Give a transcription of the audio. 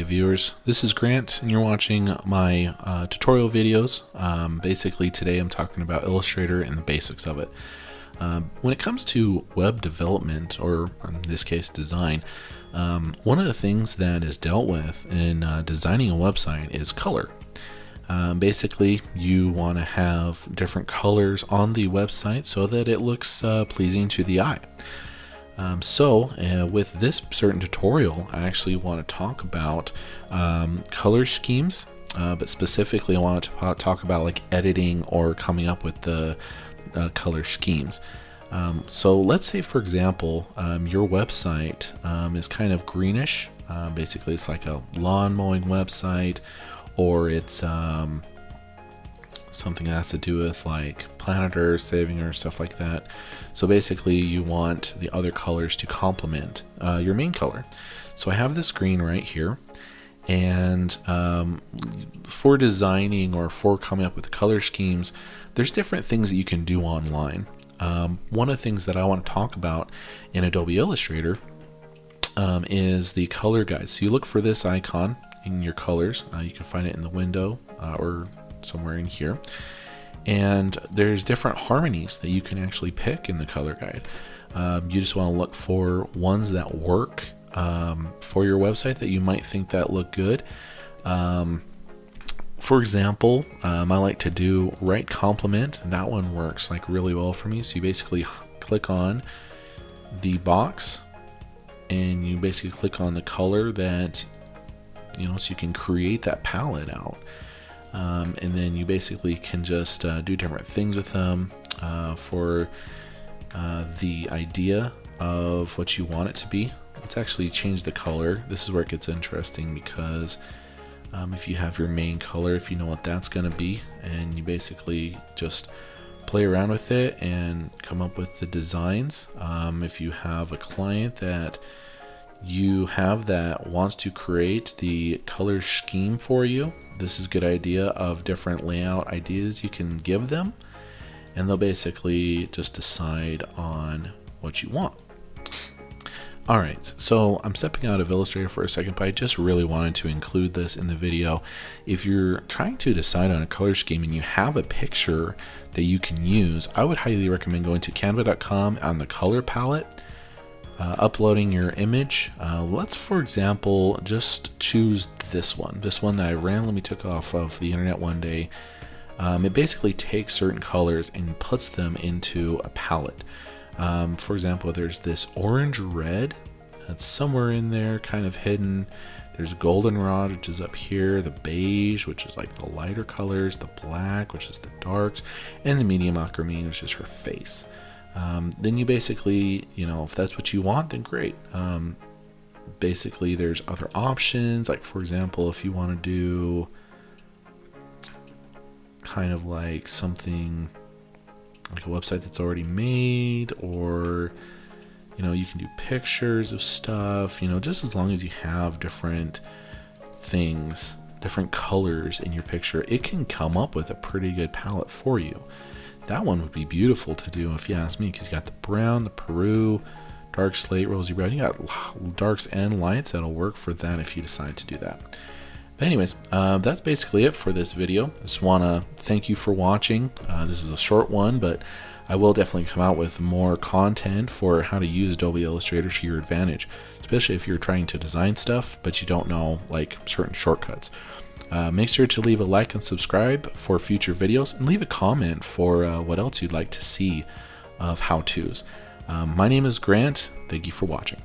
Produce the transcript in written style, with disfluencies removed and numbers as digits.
Hi viewers, this is Grant and you're watching my tutorial videos. Basically today I'm talking about Illustrator and the basics of it. When it comes to web development, or in this case design, one of the things that is dealt with in designing a website is color. Basically you want to have different colors on the website so that it looks pleasing to the eye. With this certain tutorial, I actually want to talk about color schemes, but specifically I want to talk about like editing or coming up with the color schemes. So let's say, for example, your website is kind of greenish. Basically, it's like a lawn mowing website, or it's something that has to do with like Planet Earth, saving Earth, stuff like that. So basically you want the other colors to complement your main color. So I have this green right here, and for designing or for coming up with the color schemes, there's different things that you can do online. One of the things that I want to talk about in Adobe Illustrator is the color guide. So you look for this icon in your colors. You can find it in the window or somewhere in here, and there's different harmonies that you can actually pick in the color guide. You just want to look for ones that work for your website that you might think that look good. For example, I like to do right complement. That one works like really well for me. So you basically click on the box and you basically click on the color that so you can create that palette out. And then you basically can just do different things with them for the idea of what you want it to be. Let's actually change the color. This is where it gets interesting, because if you have your main color, if you know what that's going to be, and you basically just play around with it and come up with the designs. If you have a client that you have that wants to create the color scheme for you, this is a good idea of different layout ideas you can give them, and they'll basically just decide on what you want. Alright, so I'm stepping out of Illustrator for a second, but I just really wanted to include this in the video. If you're trying to decide on a color scheme and you have a picture that you can use, I would highly recommend going to canva.com on the color palette, uploading your image. Let's, for example, just choose this one that I randomly took off of the internet one day. It basically takes certain colors and puts them into a palette. For example, there's this orange red that's somewhere in there, kind of hidden. There's goldenrod, which is up here, the beige, which is like the lighter colors, the black, which is the darks, and the medium aquamarine, which is her face. Then you basically, if that's what you want, then great. Basically, there's other options, like for example, if you want to do kind of like something like a website that's already made, or you can do pictures of stuff, just as long as you have different things, different colors in your picture, it can come up with a pretty good palette for you. That one would be beautiful to do if you ask me, because you got the brown, the Peru, dark slate, rosy brown. You got darks and lights that'll work for that if you decide to do that. But anyways, that's basically it for this video. I just want to thank you for watching. This is a short one, but I will definitely come out with more content for how to use Adobe Illustrator to your advantage, especially if you're trying to design stuff but you don't know like certain shortcuts. Make sure to leave a like and subscribe for future videos, and leave a comment for what else you'd like to see of how-tos. My name is Grant. Thank you for watching.